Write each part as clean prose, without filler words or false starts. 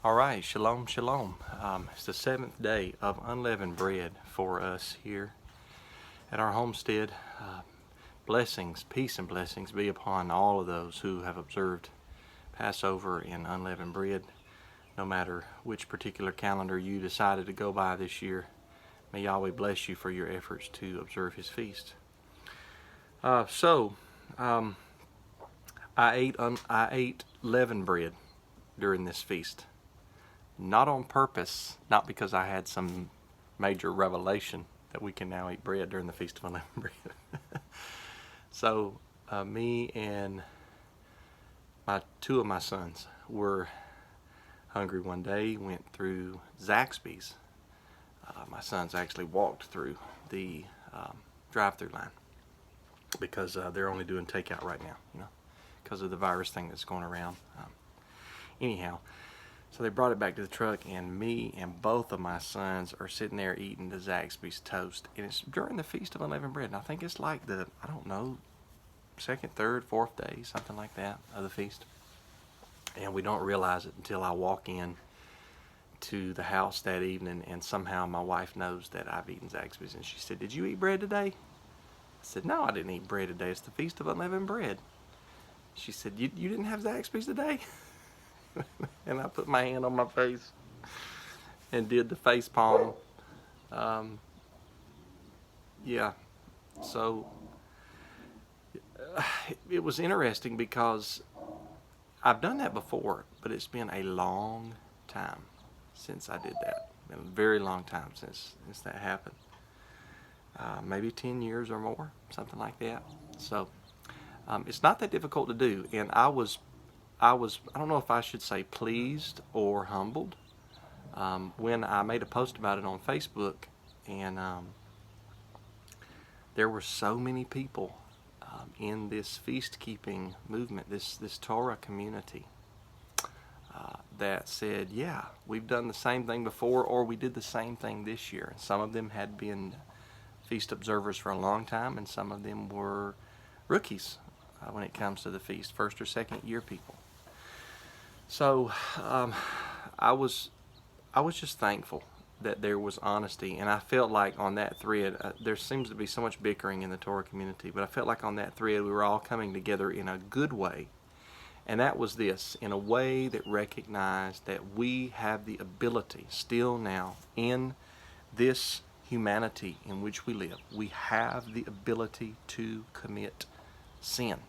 All right, shalom, shalom. It's the seventh day of unleavened bread for us here at our homestead. Blessings, peace and blessings be upon all of those who have observed Passover and unleavened bread, no matter which particular calendar you decided to go by this year. May Yahweh bless you for your efforts to observe His feast. I ate leavened bread during this feast. Not on purpose, not because I had some major revelation that we can now eat bread during the Feast of Unleavened Bread. Me and two of my sons were hungry one day, went through Zaxby's. My sons actually walked through the drive-through line because they're only doing takeout right now, because of the virus thing that's going around. So they brought it back to the truck, and me and both of my sons are sitting there eating the Zaxby's toast. And it's during the Feast of Unleavened Bread. And I think it's like the, second, third, fourth day, something like that, of the feast. And we don't realize it until I walk in to the house that evening, and somehow my wife knows that I've eaten Zaxby's. And she said, "Did you eat bread today?" I said, "No, I didn't eat bread today. It's the Feast of Unleavened Bread." She said, You didn't have Zaxby's today?" And I put my hand on my face and did the face palm. So it was interesting because I've done that before, but it's been a long time since I did that. Been a very long time since that happened. Maybe 10 years or more, something like that. So it's not that difficult to do, and I don't know if I should say pleased or humbled when I made a post about it on Facebook, and there were so many people in this feast-keeping movement, this Torah community, that said, yeah, we've done the same thing before, or we did the same thing this year. And some of them had been feast observers for a long time, and some of them were rookies when it comes to the feast, first or second year people. So I was just thankful that there was honesty, and I felt like on that thread, there seems to be so much bickering in the Torah community, but I felt like on that thread we were all coming together in a good way, and that was this, in a way that recognized that we have the ability still now in this humanity in which we live, we have the ability to commit sin.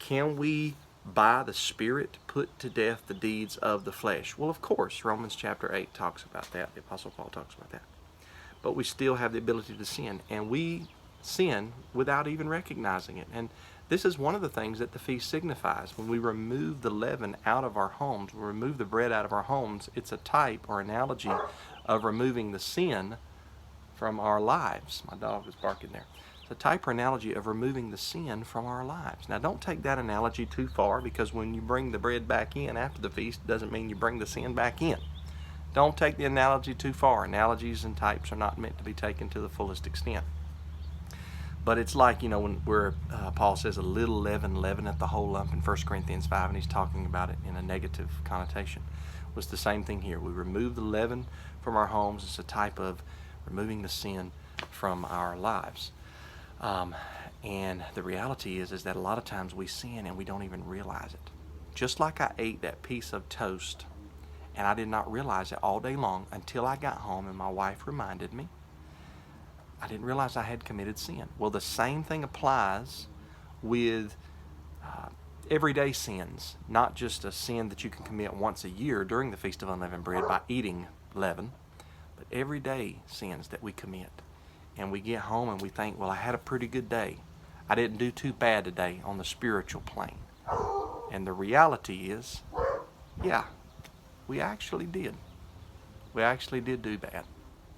Can we, by the Spirit, put to death the deeds of the flesh? Well, of course, Romans chapter 8 talks about that. The Apostle Paul talks about that. But we still have the ability to sin, and we sin without even recognizing it. And this is one of the things that the feast signifies. When we remove the leaven out of our homes, we remove the bread out of our homes, it's a type or analogy of removing the sin from our lives. My dog was barking there. It's a type or analogy of removing the sin from our lives. Now, don't take that analogy too far, because when you bring the bread back in after the feast, it doesn't mean you bring the sin back in. Don't take the analogy too far. Analogies and types are not meant to be taken to the fullest extent. But it's like, where Paul says a little leaven leaveneth the whole lump in 1 Corinthians 5, and he's talking about it in a negative connotation. It was the same thing here. We remove the leaven from our homes. It's a type of removing the sin from our lives. And the reality is that a lot of times we sin and we don't even realize it. Just like I ate that piece of toast and I did not realize it all day long until I got home and my wife reminded me. I didn't realize I had committed sin. Well, the same thing applies with everyday sins, not just a sin that you can commit once a year during the Feast of Unleavened Bread by eating leaven, but everyday sins that we commit. And we get home and we think, well, I had a pretty good day. I didn't do too bad today on the spiritual plane. And the reality is, yeah, we actually did. We actually did do bad.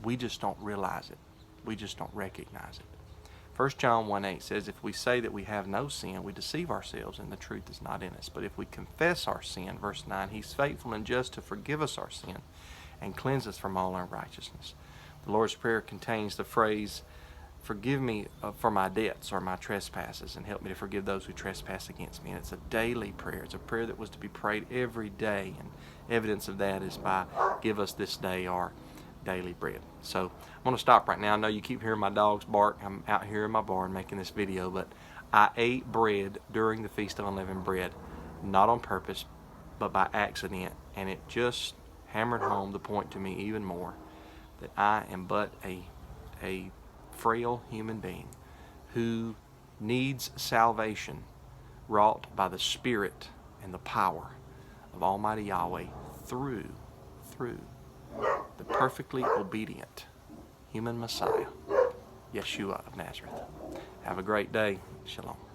We just don't realize it. We just don't recognize it. 1 John 1:8 says, if we say that we have no sin, we deceive ourselves and the truth is not in us. But if we confess our sin, verse 9, He's faithful and just to forgive us our sin and cleanse us from all unrighteousness. The Lord's Prayer contains the phrase, forgive me for my debts or my trespasses, and help me to forgive those who trespass against me. And it's a daily prayer. It's a prayer that was to be prayed every day. And evidence of that is by give us this day our daily bread. So I'm going to stop right now. I know you keep hearing my dogs bark. I'm out here in my barn making this video, but I ate bread during the Feast of Unleavened Bread, not on purpose, but by accident, and it just hammered home the point to me even more that I am but a frail human being who needs salvation wrought by the Spirit and the power of Almighty Yahweh through the perfectly obedient human Messiah, Yeshua of Nazareth. Have a great day. Shalom.